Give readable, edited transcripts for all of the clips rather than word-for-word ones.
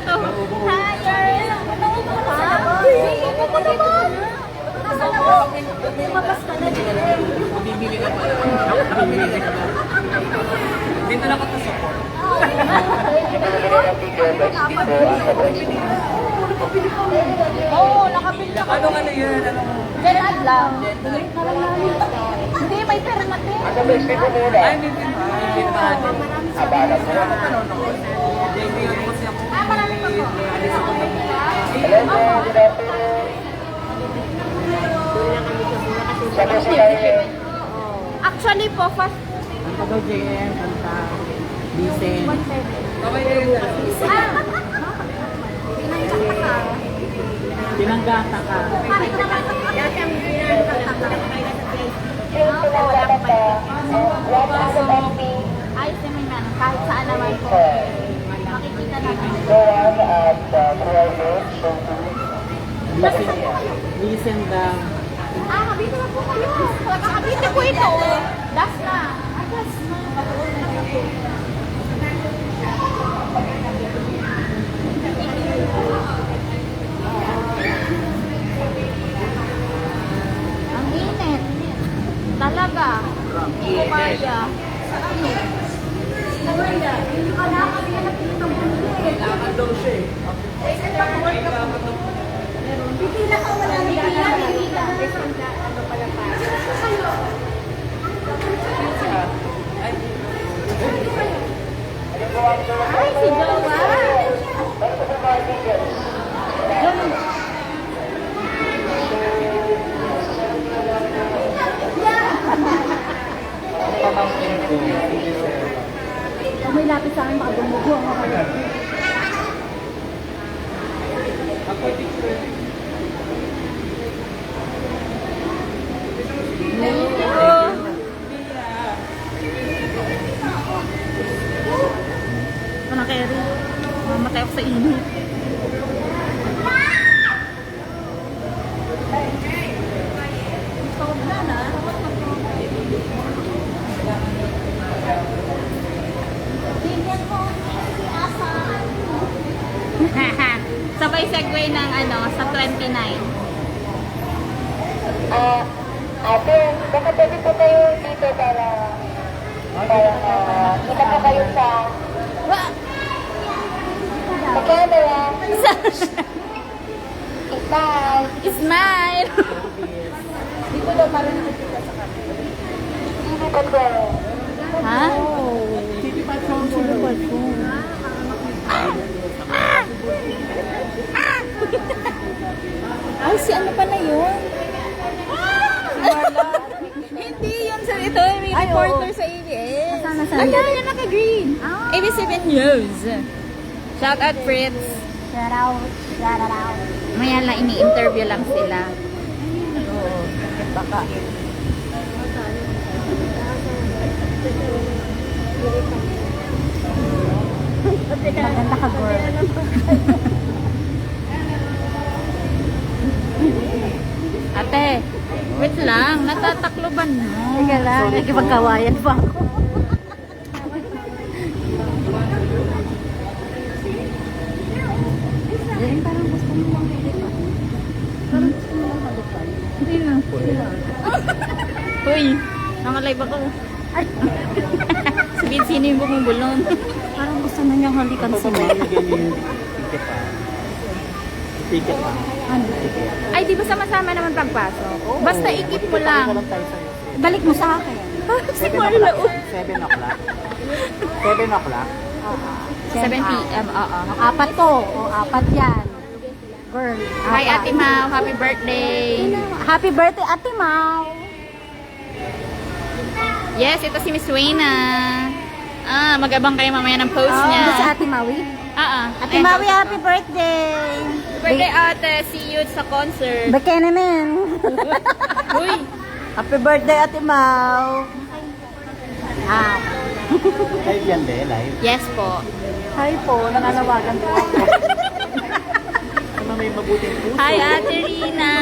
to. Hi, girl. Naubo ka na. Naubo ko naman. Nasaan ako? Lumabas ka na, Jerry. Bibili na pala. Nakabili na pala. Dito lang ako support. Oo, nakabili ako. Ano yun? Gerard lang. Hindi, may permate. Ay, may pinto. Ay, may pinto. Abala mo. Ako panonood. Hindi yun kasi ako. Marami pa po. Alis ako. Actually po, fast. Ang tagal JM, kanta, Listen. Okay na yun. Pinanggata ka. Ayos naman yan. Kahit saan naman po. Makikita naman. Listen lang. Kabito na po kayo. Kabito po ito. Das na. Das na. Ang init. Talaga. Hindi ko kaya. Hindi ka na kami na napitang bulit. Lakad daw siya eh. Pipila ka wala na pipila. Ano pala pa? Ay, si Jowa. Pamangkin ko. Kung may lapis sa akin, baka bumugo ako kayo. Ako teacher. Ano Kerry? Mamatay ako sa init. Sabay segue ng sa 29. Ate, baka pwede po kayo dito para kita po kayo sa camera. Smile. Smile! Dito daw para nakikita sa camera. Dito po. Ha? City Patrol ko. Ay, si ano pa na yun? Hindi yun sa ito. May reporter sa ABS. Ayan, yan naka-green. ABS-CBN News. Shout out, Fritz. Shout out. Shout out. Maya lang, ini-interview lang sila. Oo. Baka. Maganda ka, girl. Ate, wait lang. Natatakloban mo. Sige lang, nagkipagkawayan pa ako. Yan, parang gusto mo lang malipan. Parang gusto mo lang malipan. Hindi na. Uy, nakalive ako. Sabihin sino yung bumubulong. Parang gusto na niyang halikan Ito si ba Mel. yung ticket pa? Ticket pa. Ano? Ay, di ba sama-sama naman pagpasok? Basta ikip mo lang. Balik mo sa akin. Si Marla, 7 o'clock. 7 o'clock. 7 p.m. Oo. Apat to. O, apat yan. Girl. Hi, apat. Ate Mau. Happy birthday. Happy birthday, Ate Mau. Yes, ito si Miss Wayna. Mag-abang kayo mamaya ng post niya. Ito si Ate Maui. Ate Ayun, Maui, post happy ko. birthday. Birthday, ate. See you sa concert. Baka naman. Uy, Happy birthday, Ate Mau. Live yan, be? Live? yes po. Hi po, nananawagan po ako. Ano may mabuting puso? Hi, Ate Rina.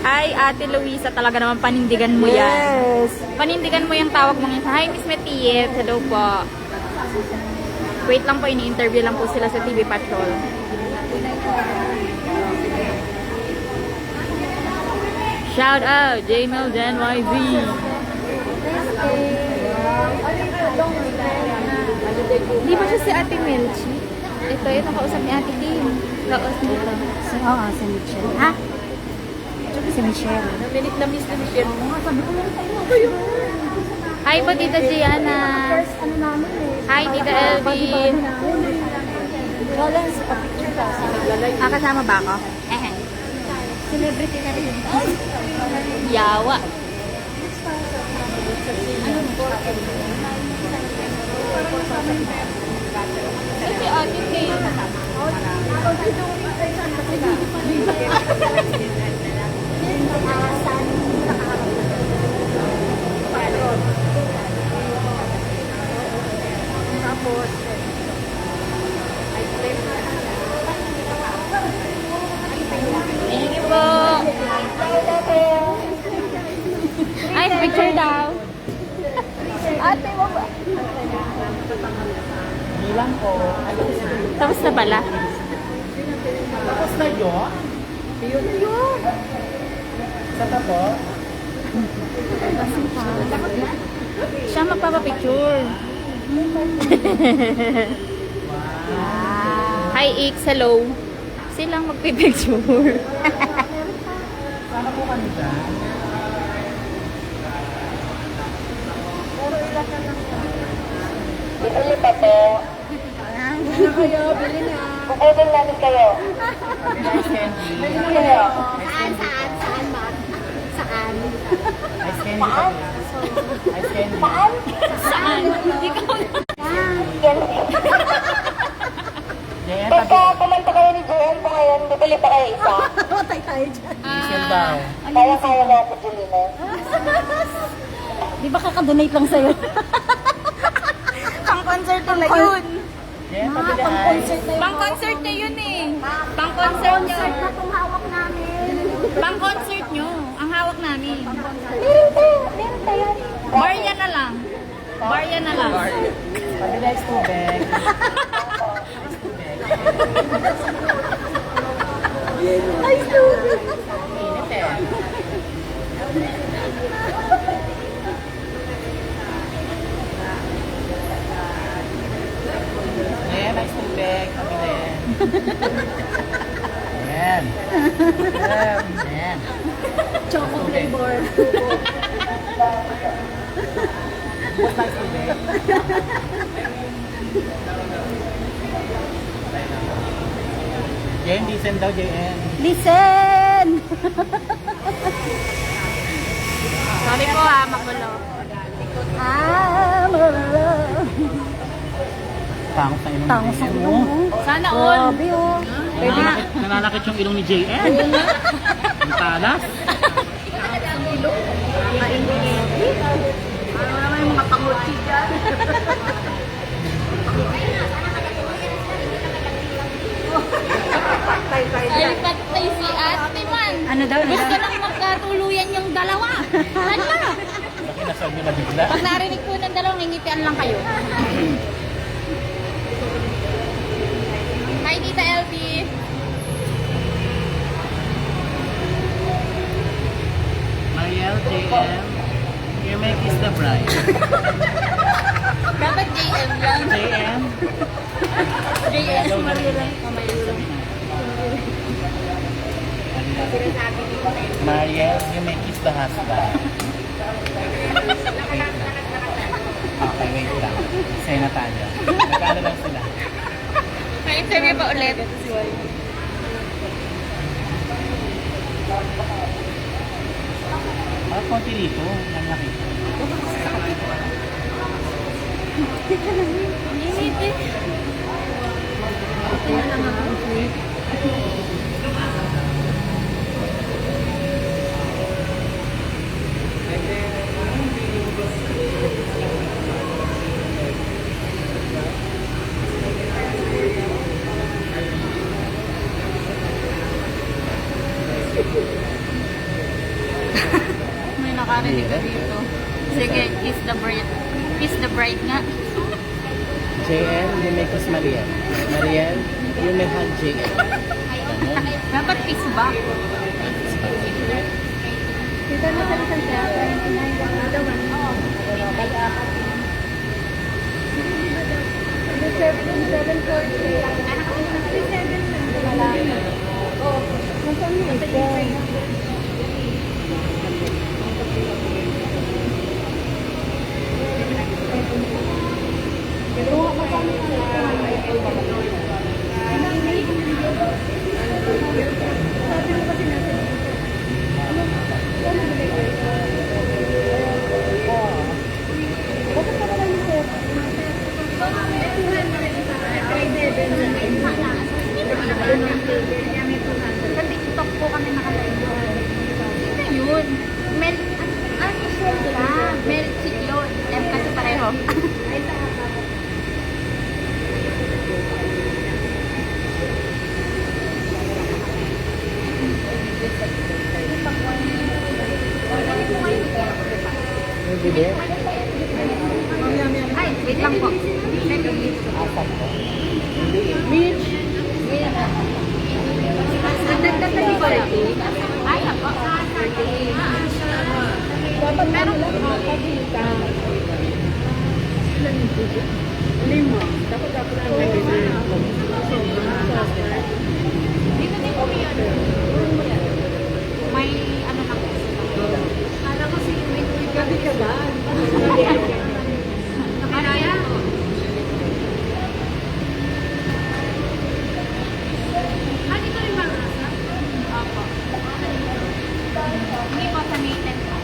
Hi, Ate Luisa. Talaga naman panindigan mo yan. Yes. Panindigan mo yung tawag mo yun. Hi, Miss Metiet. Hello po. Wait lang po, ini-interview lang po sila sa TV Patrol. Shout out, Jamel Dan YZ. Di ba siya si Ate Melchi? Ito kausap ni Ate Kim. Kausap dito. Oo, si Michelle. Ha? Tsaka si Michelle. Na-miss ni Michelle. Hi po, Tita Gianna. First, ano namin eh. Hi, Tita Elvie. Rollins, pa-picture ka. Kasama ba ako? Celebrity na rin. Yawa. Kasi Ate Kim. Thank you po. Ay, picture daw. Ate mo ba? Bilang po. Tapos na pala. Tapos na yun? Yun. Sa tabo? Siya magpapapicture. Hi, X. Hello. Silang magpipicture. Sana po kami dyan. Bili pa po. Bukudin namin kayo. Bili kayo. Saan, Mark? Saan? Ice candy pa. Ice candy. Saan? Ikaw na. Pagka kumanta kayo ni Joel po ngayon, bibili pa kayo isa. Matay tayo dyan. diesel daw. Kaya na ako, Julina. Di ba kakadonate lang sa'yo? Pang-concert na yun. Yeah, pabili ay. Pang-concert na yun. Pang-concert na yun eh. Pang-concert nyo. Concert na itong hawak namin. Pang-concert nyo. Ang hawak namin. Meron tayo. Barya na lang. Barya na lang. Pabili ay tubig. Ay, stupid. Init eh. Ayan, ay tubig. Pabili. Ayan. Ayan. Choco flavor. Bukas na tubig. JM, decent daw, JM. Listen! Sorry po ha, magulo. I'm alone. Tangos na ilong Tangos ni ang JM, ilong oh. mo. Sana all. Grabe oh. Nananakit yung ilong ni JM. Ang talas. Ano naman yung mga pangutsi dyan? Ay, patay si ate man. Ano daw? Gusto lang magkatuluyan yung dalawa. Hala. Bakit nasabi na bigla? Pag narinig po ng dalawang, ngingitian lang kayo. Hi, Tita LB. Mariel, JM, your make is the bride. Dapat JM lang. JM, JS Marila. Mariel, your make is the husband. Wait lang. Okay, wait lang. Say na tayo. Nag-ano lang sila. May interview pa ulit. Parang konti dito. Ang nakita. Init eh. Kaya lang ako. May nakarinig ka dito. Sige, kiss the bride. Kiss the bride nga. JM, yung may Chris Mariel. Mariel, yung may Han JL. Dapat fix ba? Dito na sa isang teatro. Oo. Bag-apat. 740. Wala. Oo. Nasaan mo ito? Sa TikTok po kami nakalive. Sino yun? Mel, ano sila? Mel Ciclon. M kasi pareho. Yung bili? Ay, wait lang po. Apat po. Beach. Ang dagdag na 40. Ay, ako. Dapat meron lang makakita. Lima. Dapat ang Dito din po yun. May ano na po. Kala ko si gabi ka ba? Nakaraya. Dito rin ba ang asa? Opo. Hindi po sa Mayten po.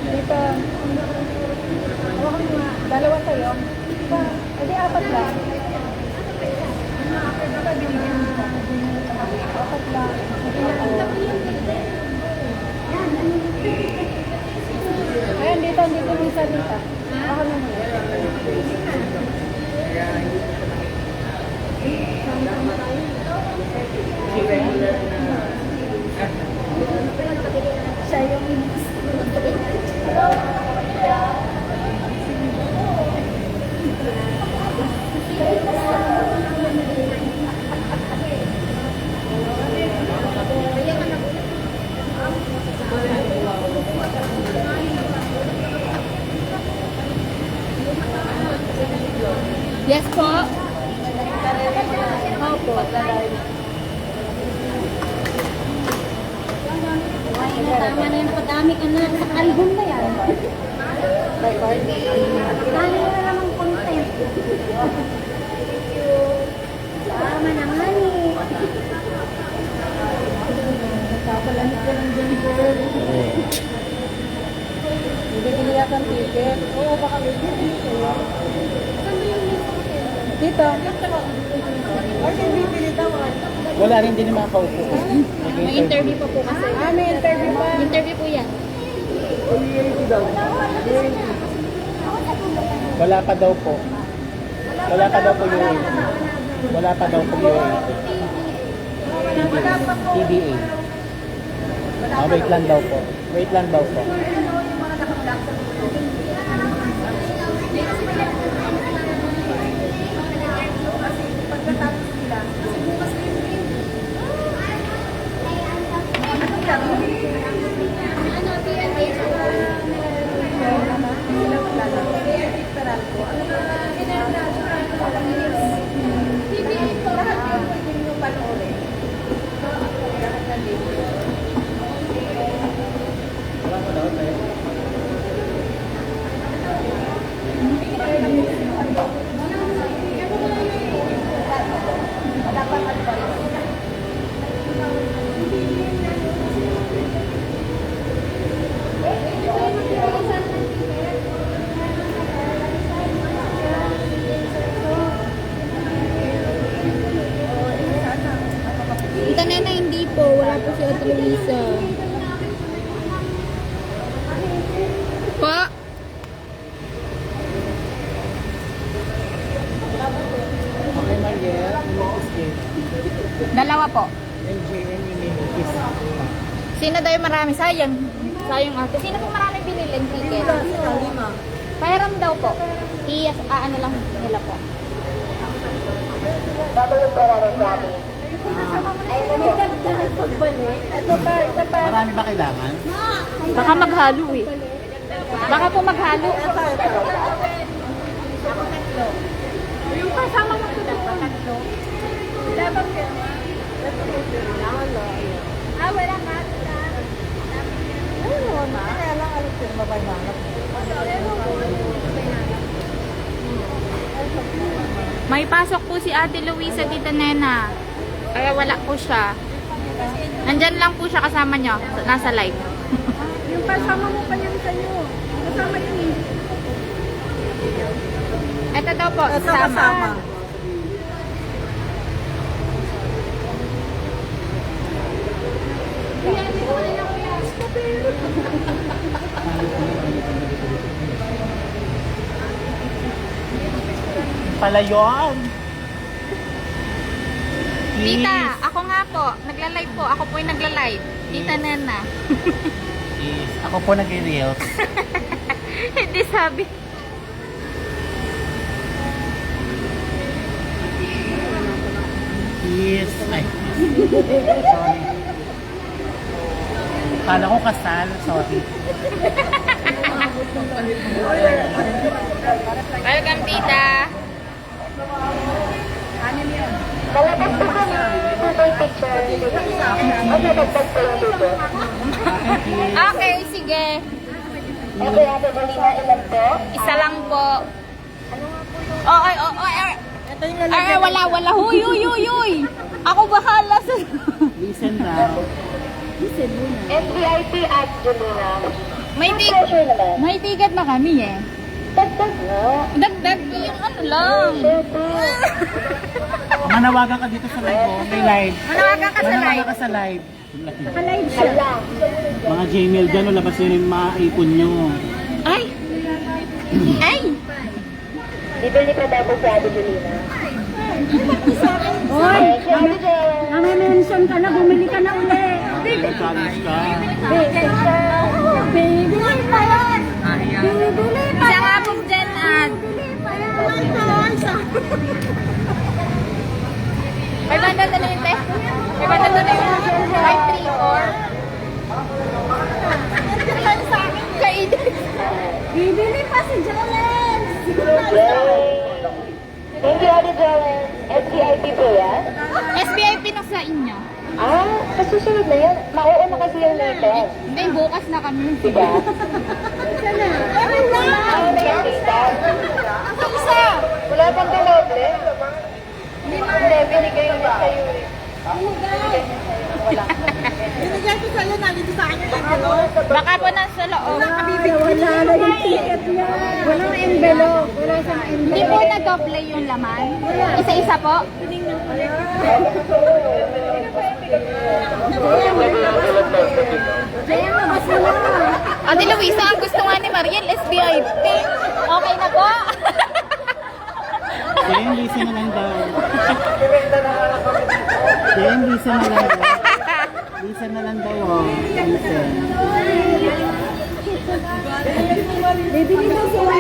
Dito. Hawakan mo nga. Dalawa sa'yo. Diba? Hindi, apat lang. Apat lang. Ayan, dito. Dito yung isa dito. Hawakan mo muna. Siya yung Yes po. Opo. Ay, tama na yung padami ka na. Sa album na yan. Record. Dami na namang content. Tama naman eh. Nagpapalamit ka lang dyan, girl. Hindi biniyak ang ticket. Oo, baka may ticket sa'yo. Dito. Or hindi bili daw. Wala rin din yung mga kaupo. May interview pa po kasi. Ah, may interview pa. Interview po yan. Wala pa daw po. Wala pa daw po yung wala pa daw po yung TBA. Wait lang daw po. Wait lang daw po. Wala pa daw tayo. nga po. MJN yung Minigis. Sino daw yung marami? Sayang. Sayang ate. Sino po marami biniling ticket? Pahiram daw po. Ano lang nila po. Marami ba kailangan? Baka maghalo eh. Baka po maghalo. Yung kasama mo ito. Dapat yun. Wala nga. Ayun na. Kaya lang alam ko yung mabanyanap. May pasok po si Ate Luisa Tita Nena. Kaya wala po siya. Nandyan lang po siya kasama niya. Nasa live. Yung kasama mo pa yan sa'yo. Kasama yun eh. Ito daw po. Kasama. Pala yun. Tita, ako nga po. Nagla-live po. Ako po yung nagla-live. Tita Nena. Yes. Ako po nag-reels. Hindi sabi. Yes. Ay. Sorry. Kala ko kasal. Sorry. Welcome, Tita. Okay, sige. Okay, Ate Bolina, ilan po? Isa lang po. Okay, wala. Huy. Ako bahala sa... Listen daw. SVIP at Julina. May Pressure naman. ticket na kami eh. Dagdag mo. Dagdag yung ano lang. Manawagan ka dito sa live oh. May live. Manawagan ka sa live. Manawagan ka sa live. Alive siya. Hala. Mga Gmail dyan, labas yun yung mga ipon nyo. Ay! Bibili pa daw po si Ate Julina. Oy, Si Ate Jel. nami-mention ka na, bumili ka na uli. Challenge ka. Bibili pa yan. Bibili pa Isa nga pong Gen Ad. May banda na yun, te? May banda na yun. 534. Kainin. Bibili pa si Jalen. Thank you, Ate Jelen. SVIP po yan? SBIP na sa inyo. Kasusunod na yan. Mauuna kasi yung later. Hindi, bukas na kami. Diba? Mauna yung data. Isa! Wala pang daloble. Hindi, binigay niya sa'yo eh. Binigyan ko sa'yo, nandito sa akin. Baka po nasa loob. Wala na yung ticket niya. Walang envelope. Wala siyang Hindi envelope. po na-double yung laman. Isa-isa po. Kaya labas mo na. Ate Luisa, ang gusto nga ni Mariel, SBIP. Okay na po. Then, listen na lang daw. Then, listen na lang daw. Listen na lang daw. Oh. Listen. Bibili daw sila.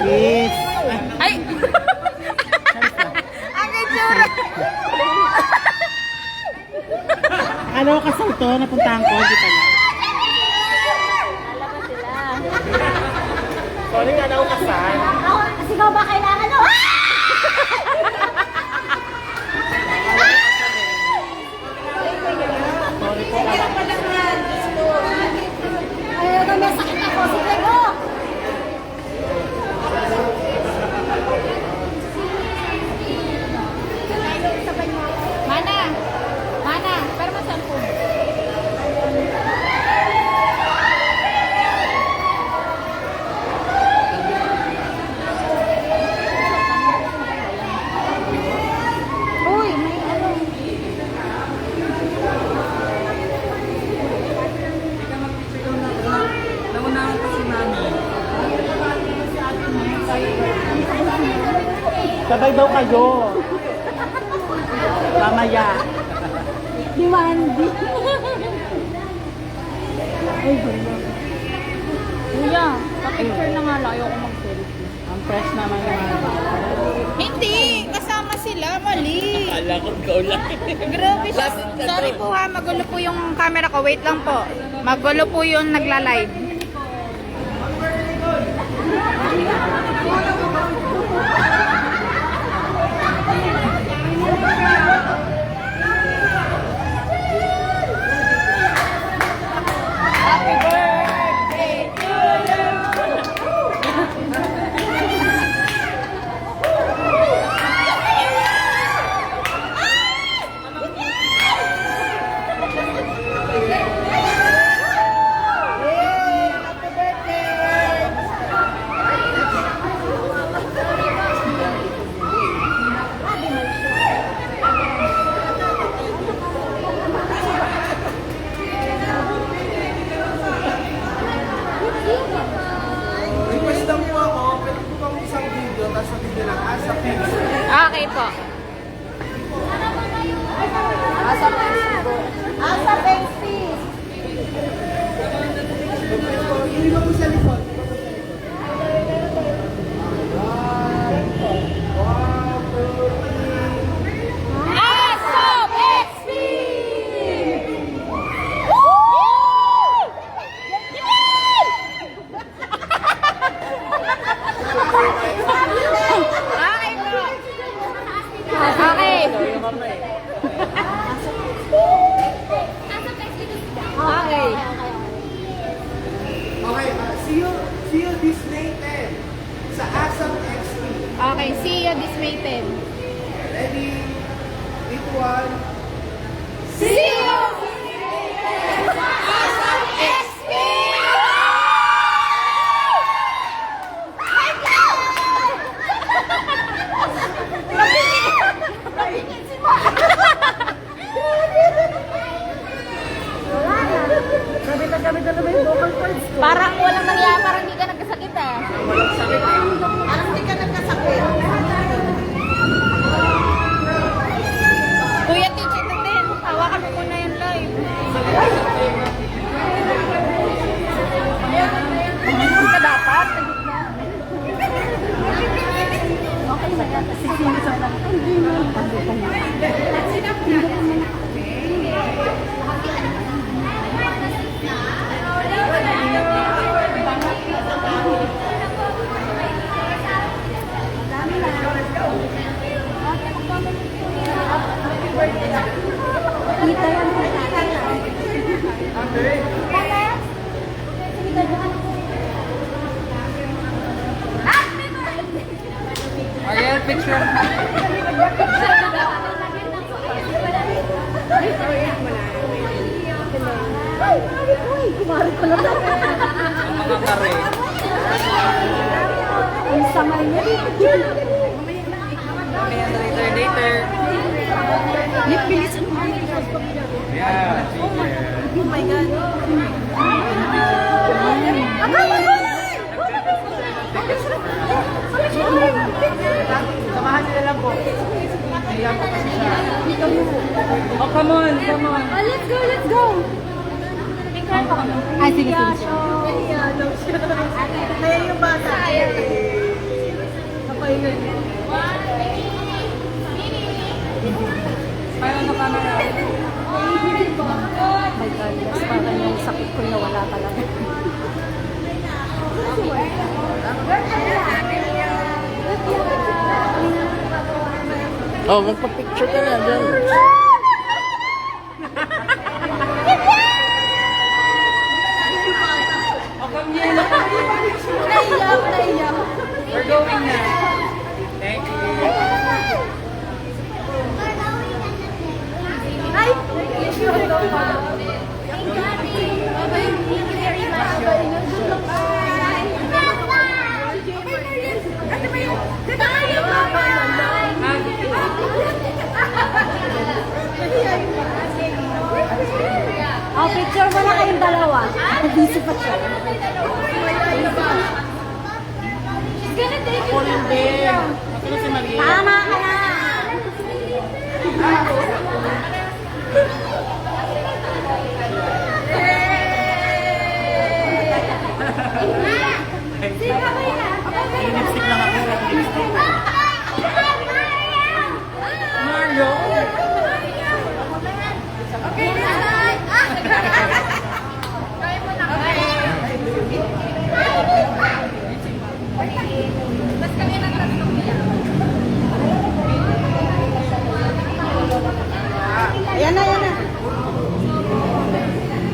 Yes. Ay! Ang itsura! Ano ko kasal to? Napuntahan ko. Hindi pala. Sorry nga na ako kasal. Kasi ikaw ba kailangan mo? Sorry po. Ayaw na may sakit ako. Sige go! Mana, pero masampun. Mag-reply daw kayo. Mamaya. Demanding. Ay, ganda. Kuya, pa-picture na nga lang. Ayoko mag-selfie. Ang fresh naman naman. Hindi! Kasama sila. Mali. Akala ko ikaw lang. Grabe siya. Sorry po ha. Magulo po yung camera ko. Wait lang po. Magulo po yung nagla-live. Happy birthday to you! Request lang po ako, pwede po kami isang video, tapos sa video lang, asa next. Okay po. Hindi ba po sa likod? Asap XP! Okay po. Okay. Okay. Okay, see you this May 10 sa ASAP XP. Okay, see you this May 10. Ready? 8-1. See you! Asap XP! Grabe na naman yung vocal cords ko. Parang walang nangyari, parang hindi ka nagkasakit ah. Parang hindi ka nagkasakit. Kuya, teacher natin. Hawakan mo muna yung live. Hindi ka dapat. Okay na yan. Kasi sinisa lang. Hindi mo. Kita yan. Ayan, picture. Uy, kumari ko lang. Ang mga kare. Ang samay niya. Later. Lip, bilisan mo. Yeah. Oh my God. Samahan nila lang po. Ayan po kasi siya. Oh, come on. Oh, let's go. Ay, sige. Kaya yung bata. Kapay yun. Parang sa camera. My God, mas parang yung sakit ko na wala talaga. Oh, magpa-picture ka na dyan. Naiyak. We're going na. Thank you. Ay! Oh, picture mo na kayong dalawa. Nag-isip pa siya. Ako rin din. si Maria. Tama ka na! Lipstick lang ako. Mario. Ayan na, ayan na.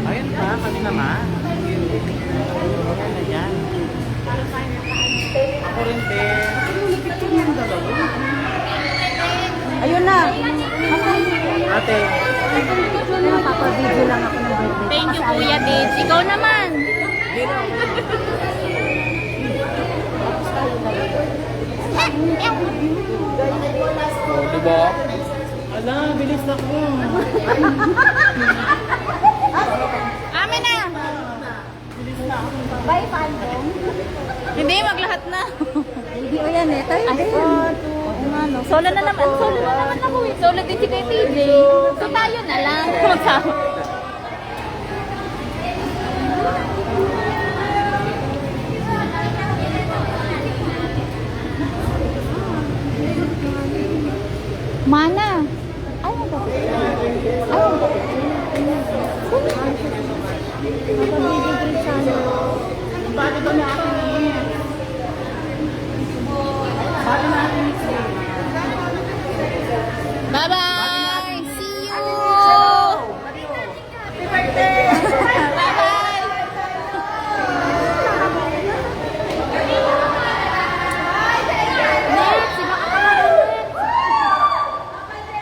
Ayun pa, kami naman. Ayan. Ako rin din. Ayun na. Ate, Papabideo lang ako ng birthday. Thank you, Kuya Tits. Ikaw naman. Oh, diba? ala, bilis ako. Amin na. Bye, Phantom. Hindi, maglahat na. Hindi o yan eh. Tayo din. Solo na naman. Solo na naman ako eh. Solo din si Kuya TJ. So tayo na lang. Magsama. Mana? Ayaw ba? Ayaw ba? Bakit ito na akin eh? Bakit na akin eh? Bye-bye! See you! Bye-bye!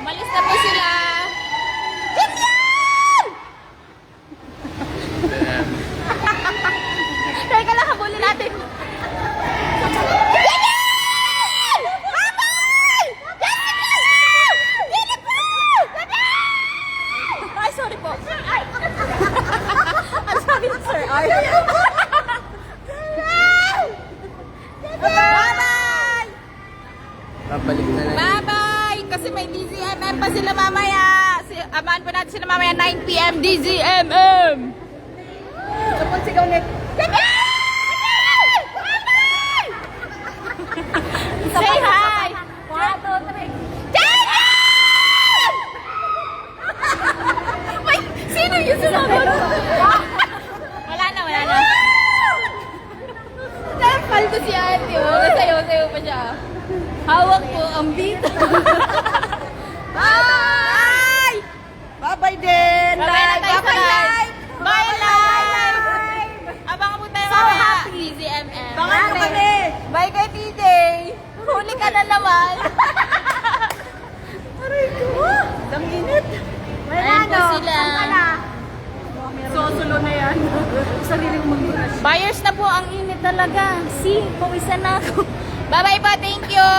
Malis na po sila! Tingnan! Teka lang, habulin natin. Ay, sorry po. I'm sorry, sir. Ay. Bye-bye! Babalik na lang. Bye-bye! Kasi may DZMM pa sila mamaya. Amahan po natin sila mamaya 9 p.m. DZMM! Kapag sigaw net. Say hi! 1, 2, 3. Ay, sino yung sumagot? Wala na, wala na. Paldo si ate, oh. Nasayaw-sayaw pa siya. Hawak po ang bita. Bye! Bye-bye din. Bye-bye na tayo sa live. Bye, live! Abangan po tayo mamaya. DZMM. Abangan nyo kami. Bye kay TJ. Huli ka na naman. Aray ko. Ang init. Ayan po sila. Susulo na yan. Sarili kong mag-brush. Buyers na po, ang init talaga. See, pawisan na ako. Bye-bye po, thank you.